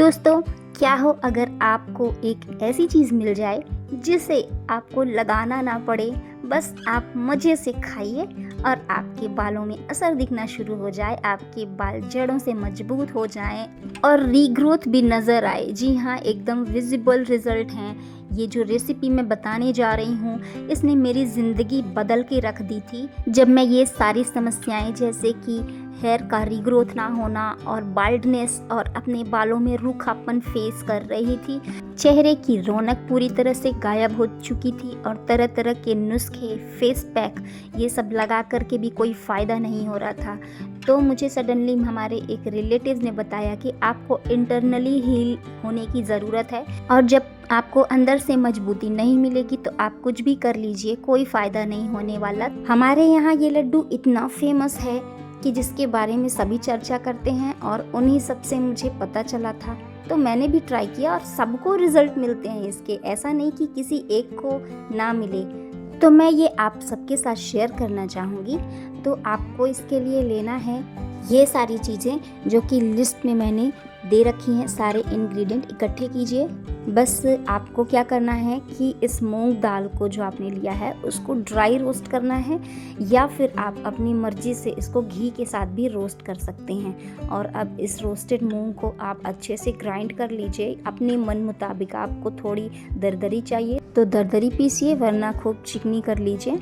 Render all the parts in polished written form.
दोस्तों, क्या हो अगर आपको एक ऐसी चीज़ मिल जाए जिसे आपको लगाना ना पड़े, बस आप मज़े से खाइए और आपके बालों में असर दिखना शुरू हो जाए, आपके बाल जड़ों से मजबूत हो जाएं और रीग्रोथ भी नज़र आए। जी हाँ, एकदम विजिबल रिज़ल्ट हैं। ये जो रेसिपी मैं बताने जा रही हूँ, इसने मेरी ज़िंदगी बदल के रख दी थी। जब मैं ये सारी समस्याएं जैसे कि हेयर का रीग्रोथ ना होना और बाल्डनेस और अपने बालों में रूखापन फेस कर रही थी, चेहरे की रौनक पूरी तरह से गायब हो चुकी थी और तरह तरह के नुस्खे, फेस पैक, ये सब लगा करके भी कोई फ़ायदा नहीं हो रहा था। तो मुझे सडनली हमारे एक रिलेटिव ने बताया कि आपको इंटरनली हील होने की ज़रूरत है और जब आपको अंदर से मजबूती नहीं मिलेगी तो आप कुछ भी कर लीजिए, कोई फ़ायदा नहीं होने वाला। हमारे यहाँ ये लड्डू इतना फेमस है कि जिसके बारे में सभी चर्चा करते हैं और उन्हीं सब से मुझे पता चला था, तो मैंने भी ट्राई किया और सबको रिजल्ट मिलते हैं इसके, ऐसा नहीं कि किसी एक को ना मिले। तो मैं ये आप सबके साथ शेयर करना चाहूँगी। तो आपको इसके लिए लेना है ये सारी चीज़ें जो कि लिस्ट में मैंने दे रखी हैं। सारे इंग्रेडिएंट इकट्ठे कीजिए। बस आपको क्या करना है कि इस मूंग दाल को जो आपने लिया है उसको ड्राई रोस्ट करना है, या फिर आप अपनी मर्ज़ी से इसको घी के साथ भी रोस्ट कर सकते हैं। और अब इस रोस्टेड मूंग को आप अच्छे से ग्राइंड कर लीजिए अपने मन मुताबिक। आपको थोड़ी दरदरी चाहिए तो दरदरी पीसिए, वरना खूब चिकनी कर लीजिए।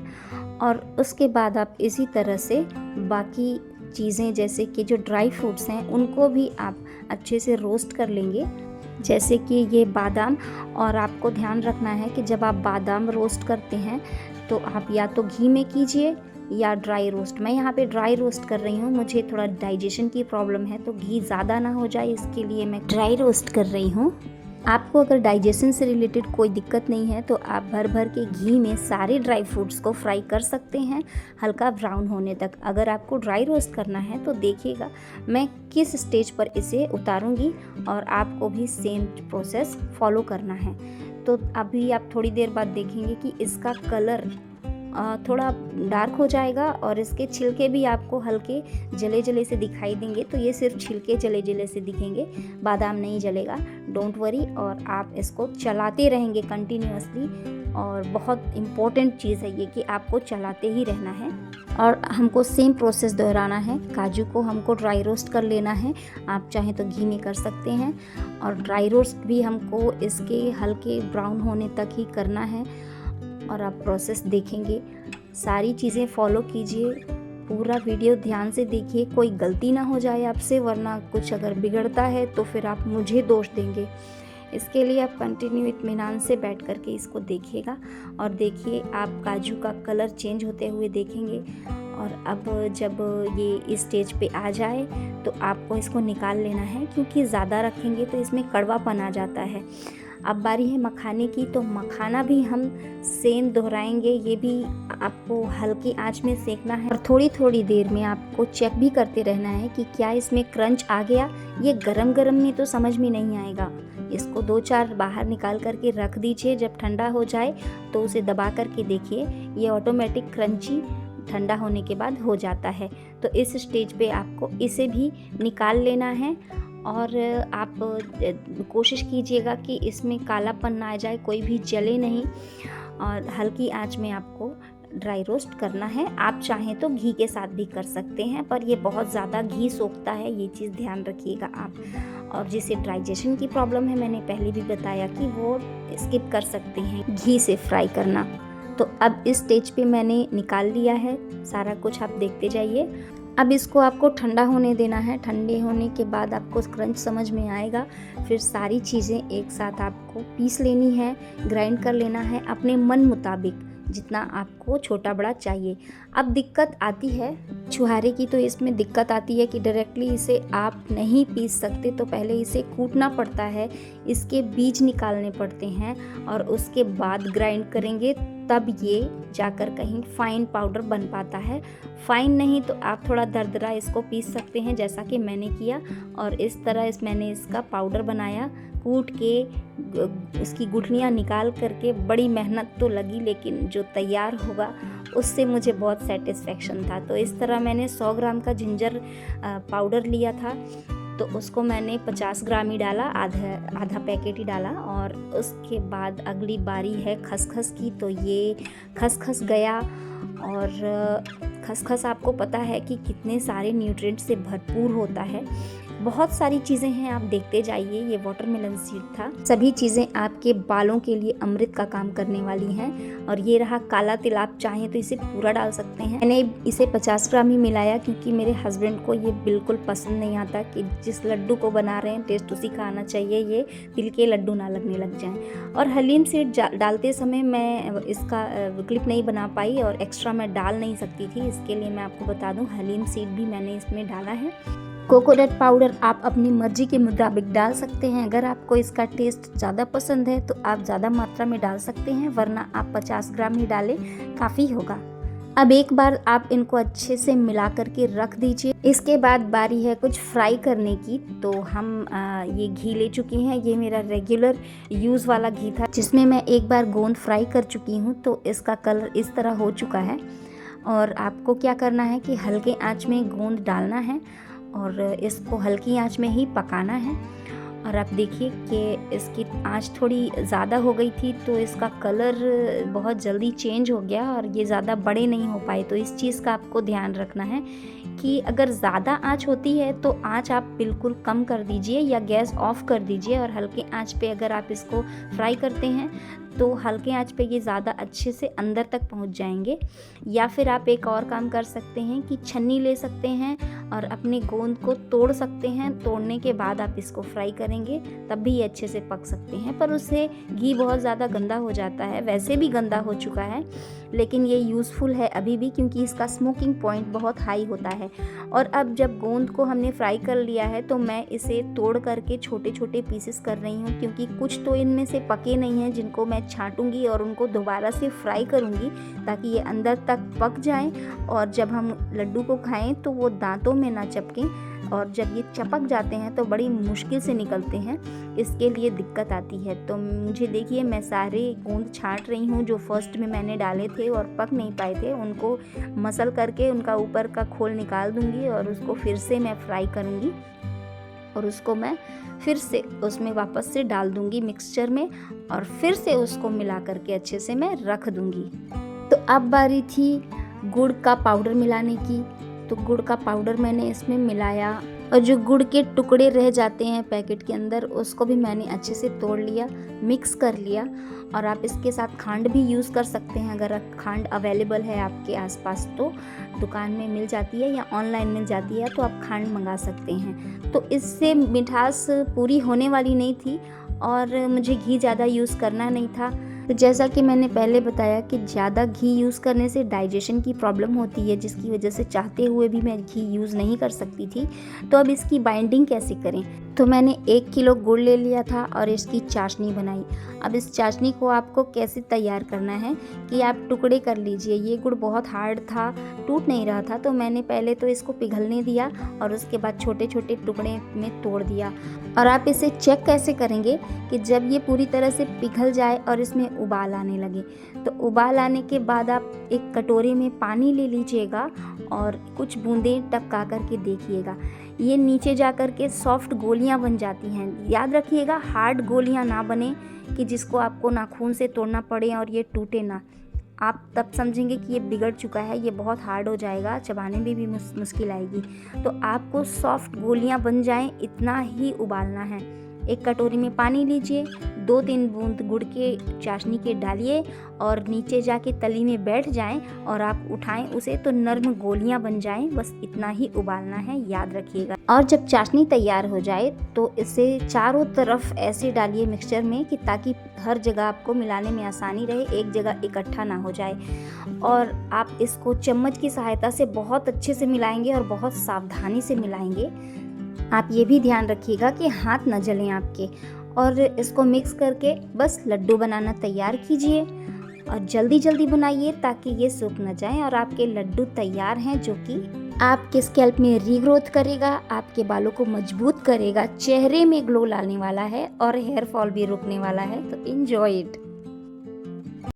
और उसके बाद आप इसी तरह से बाकी चीज़ें जैसे कि जो ड्राई फ्रूट्स हैं उनको भी आप अच्छे से रोस्ट कर लेंगे, जैसे कि ये बादाम। और आपको ध्यान रखना है कि जब आप बादाम रोस्ट करते हैं तो आप या तो घी में कीजिए या ड्राई रोस्ट। मैं यहाँ पे ड्राई रोस्ट कर रही हूँ, मुझे थोड़ा डाइजेशन की प्रॉब्लम है तो घी ज़्यादा ना हो जाए, इसके लिए मैं ड्राई रोस्ट कर रही हूँ। आपको अगर डाइजेशन से रिलेटेड कोई दिक्कत नहीं है तो आप भर भर के घी में सारे ड्राई फ्रूट्स को फ्राई कर सकते हैं हल्का ब्राउन होने तक। अगर आपको ड्राई रोस्ट करना है तो देखिएगा मैं किस स्टेज पर इसे उतारूंगी और आपको भी सेम प्रोसेस फॉलो करना है। तो अभी आप थोड़ी देर बाद देखेंगे कि इसका कलर थोड़ा डार्क हो जाएगा और इसके छिलके भी आपको हल्के जले जले से दिखाई देंगे। तो ये सिर्फ छिलके जले जले से दिखेंगे, बादाम नहीं जलेगा, डोंट वरी। और आप इसको चलाते रहेंगे कंटिन्यूअसली। और बहुत इम्पोर्टेंट चीज़ है ये कि आपको चलाते ही रहना है। और हमको सेम प्रोसेस दोहराना है। काजू को हमको ड्राई रोस्ट कर लेना है, आप चाहें तो घी में कर सकते हैं। और ड्राई रोस्ट भी हमको इसके हल्के ब्राउन होने तक ही करना है। और आप प्रोसेस देखेंगे, सारी चीज़ें फॉलो कीजिए, पूरा वीडियो ध्यान से देखिए, कोई गलती ना हो जाए आपसे, वरना कुछ अगर बिगड़ता है तो फिर आप मुझे दोष देंगे। इसके लिए आप कंटिन्यू इत्मीनान से बैठ करके इसको देखिएगा। और देखिए आप काजू का कलर चेंज होते हुए देखेंगे। और अब जब ये इस स्टेज पे आ जाए तो आपको इसको निकाल लेना है, क्योंकि ज़्यादा रखेंगे तो इसमें कड़वापन आ जाता है। अब बारी है मखाने की, तो मखाना भी हम सेम दोहराएंगे। ये भी आपको हल्की आंच में सेकना है और थोड़ी थोड़ी देर में आपको चेक भी करते रहना है कि क्या इसमें क्रंच आ गया। ये गरम गरम में तो समझ में नहीं आएगा। इसको 2-4 बाहर निकाल करके रख दीजिए। जब ठंडा हो जाए तो उसे दबा करके देखिए, ये ऑटोमेटिक क्रंची ठंडा होने के बाद हो जाता है। तो इस स्टेज पे आपको इसे भी निकाल लेना है। और आप कोशिश कीजिएगा कि इसमें कालापन ना आ जाए, कोई भी जले नहीं। और हल्की आंच में आपको ड्राई रोस्ट करना है। आप चाहें तो घी के साथ भी कर सकते हैं, पर ये बहुत ज़्यादा घी सोखता है, ये चीज़ ध्यान रखिएगा आप। और जिसे डाइजेशन की प्रॉब्लम है, मैंने पहले भी बताया कि वो स्किप कर सकते हैं घी से फ्राई करना। तो अब इस स्टेज पे मैंने निकाल लिया है सारा कुछ, आप देखते जाइए। अब इसको आपको ठंडा होने देना है। ठंडे होने के बाद आपको क्रंच समझ में आएगा। फिर सारी चीज़ें एक साथ आपको पीस लेनी है, ग्राइंड कर लेना है अपने मन मुताबिक, जितना आपको छोटा बड़ा चाहिए। अब दिक्कत आती है छुहारे की, तो इसमें दिक्कत आती है कि डायरेक्टली इसे आप नहीं पीस सकते, तो पहले इसे कूटना पड़ता है, इसके बीज निकालने पड़ते हैं और उसके बाद ग्राइंड करेंगे, तब ये जाकर कहीं फाइन पाउडर बन पाता है। फाइन नहीं तो आप थोड़ा दरदरा इसको पीस सकते हैं, जैसा कि मैंने किया। और इस तरह मैंने इसका पाउडर बनाया, कूट के उसकी गुठलियाँ निकाल करके। बड़ी मेहनत तो लगी, लेकिन जो तैयार होगा उससे मुझे बहुत सेटिस्फेक्शन था। तो इस तरह मैंने 100 ग्राम का जिंजर पाउडर लिया था तो उसको मैंने 50 ग्राम ही डाला, आधा पैकेट ही डाला। और उसके बाद अगली बारी है खसखस की। तो ये खसखस गया, और खसखस आपको पता है कि कितने सारे न्यूट्रिएंट से भरपूर होता है। बहुत सारी चीज़ें हैं, आप देखते जाइए। ये वाटरमेलन सीड था। सभी चीज़ें आपके बालों के लिए अमृत का काम करने वाली हैं। और ये रहा काला तिल, आप चाहें तो इसे पूरा डाल सकते हैं। मैंने इसे 50 ग्राम ही मिलाया क्योंकि मेरे हस्बैंड को ये बिल्कुल पसंद नहीं आता कि जिस लड्डू को बना रहे हैं टेस्ट उसी का आना चाहिए, ये तिल के लड्डू ना लगने लग जाएं। और हलीम सीड डालते समय मैं इसका क्लिप नहीं बना पाई और एक्स्ट्रा मैं डाल नहीं सकती थी। इसके लिए मैं आपको बता दूं, हलीम सीड भी मैंने इसमें डाला है। कोकोनट पाउडर आप अपनी मर्जी के मुताबिक डाल सकते हैं। अगर आपको इसका टेस्ट ज़्यादा पसंद है तो आप ज़्यादा मात्रा में डाल सकते हैं, वरना आप 50 ग्राम ही डालें, काफ़ी होगा। अब एक बार आप इनको अच्छे से मिला करके रख दीजिए। इसके बाद बारी है कुछ फ्राई करने की। तो हम ये घी ले चुके हैं। ये मेरा रेगुलर यूज़ वाला घी था, जिसमें मैं एक बार गोंद फ्राई कर चुकी हूँ। तो इसका कलर इस तरह हो चुका है। और आपको क्या करना है कि हल्के आंच में गोंद डालना है और इसको हल्की आंच में ही पकाना है। और आप देखिए कि इसकी आंच थोड़ी ज़्यादा हो गई थी, तो इसका कलर बहुत जल्दी चेंज हो गया और ये ज़्यादा बड़े नहीं हो पाए। तो इस चीज़ का आपको ध्यान रखना है कि अगर ज़्यादा आंच होती है तो आंच आप बिल्कुल कम कर दीजिए या गैस ऑफ कर दीजिए। और हल्के आंच पे अगर आप इसको फ्राई करते हैं तो हल्के आंच पे ये ज़्यादा अच्छे से अंदर तक पहुंच जाएंगे। या फिर आप एक और काम कर सकते हैं कि छन्नी ले सकते हैं और अपने गोंद को तोड़ सकते हैं। तोड़ने के बाद आप इसको फ्राई करेंगे तब भी ये अच्छे से पक सकते हैं, पर उससे घी बहुत ज़्यादा गंदा हो जाता है। वैसे भी गंदा हो चुका है, लेकिन ये यूज़फुल है अभी भी क्योंकि इसका स्मोकिंग पॉइंट बहुत हाई होता है। और अब जब गोंद को हमने फ्राई कर लिया है तो मैं इसे तोड़ करके छोटे छोटे पीसेस कर रही हूँ, क्योंकि कुछ तो इनमें से पके नहीं हैं, जिनको मैं छांटूंगी और उनको दोबारा से फ्राई करूँगी ताकि ये अंदर तक पक जाएं और जब हम लड्डू को खाएं तो वो दांतों में ना चिपकें। और जब ये चपक जाते हैं तो बड़ी मुश्किल से निकलते हैं, इसके लिए दिक्कत आती है। तो मुझे देखिए, मैं सारे गोंद छांट रही हूँ जो फर्स्ट में मैंने डाले थे और पक नहीं पाए थे। उनको मसल करके उनका ऊपर का खोल निकाल दूँगी और उसको फिर से मैं फ्राई करूँगी और उसको मैं फिर से उसमें वापस से डाल दूँगी मिक्सचर में और फिर से उसको मिला करके अच्छे से मैं रख दूँगी। तो अब बारी थी गुड़ का पाउडर मिलाने की। तो गुड़ का पाउडर मैंने इसमें मिलाया और जो गुड़ के टुकड़े रह जाते हैं पैकेट के अंदर उसको भी मैंने अच्छे से तोड़ लिया, मिक्स कर लिया। और आप इसके साथ खांड भी यूज़ कर सकते हैं। अगर खांड अवेलेबल है आपके आसपास तो दुकान में मिल जाती है या ऑनलाइन मिल जाती है, तो आप खांड मंगा सकते हैं। तो इससे मिठास पूरी होने वाली नहीं थी और मुझे घी ज़्यादा यूज़ करना नहीं था। तो जैसा कि मैंने पहले बताया कि ज़्यादा घी यूज़ करने से डाइजेशन की प्रॉब्लम होती है, जिसकी वजह से चाहते हुए भी मैं घी यूज़ नहीं कर सकती थी। तो अब इसकी बाइंडिंग कैसे करें? तो मैंने 1 किलो गुड़ ले लिया था और इसकी चाशनी बनाई। अब इस चाशनी को आपको कैसे तैयार करना है कि आप टुकड़े कर लीजिए। ये गुड़ बहुत हार्ड था, टूट नहीं रहा था, तो मैंने पहले तो इसको पिघलने दिया और उसके बाद छोटे छोटे टुकड़े में तोड़ दिया। और आप इसे चेक कैसे करेंगे कि जब ये पूरी तरह से पिघल जाए और इसमें उबाल आने लगे। तो उबाल आने के बाद आप एक कटोरे में पानी ले लीजिएगा और कुछ बूंदें टपका करके देखिएगा। ये नीचे जा कर के सॉफ्ट गोलियां बन जाती हैं। याद रखिएगा, हार्ड गोलियां ना बने कि जिसको आपको नाखून से तोड़ना पड़े और ये टूटे ना। आप तब समझेंगे कि ये बिगड़ चुका है, ये बहुत हार्ड हो जाएगा, चबाने में भी मुश्किल आएगी। तो आपको सॉफ्ट गोलियां बन जाएं इतना ही उबालना है। एक कटोरी में पानी लीजिए, 2-3 बूंद गुड़ के चाशनी के डालिए और नीचे जाके तली में बैठ जाएं और आप उठाएं उसे तो नर्म गोलियां बन जाएं। बस इतना ही उबालना है, याद रखिएगा। और जब चाशनी तैयार हो जाए तो इसे चारों तरफ ऐसे डालिए मिक्सचर में कि ताकि हर जगह आपको मिलाने में आसानी रहे, एक जगह इकट्ठा ना हो जाए। और आप इसको चम्मच की सहायता से बहुत अच्छे से मिलाएंगे और बहुत सावधानी से मिलाएंगे। आप ये भी ध्यान रखिएगा कि हाथ न जलें आपके। और इसको मिक्स करके बस लड्डू बनाना तैयार कीजिए और जल्दी जल्दी बनाइए ताकि ये सूख न जाए। और आपके लड्डू तैयार हैं, जो कि आपके स्कैल्प में रीग्रोथ करेगा, आपके बालों को मजबूत करेगा, चेहरे में ग्लो लाने वाला है और हेयर फॉल भी रोकने वाला है। तो एंजॉय इट।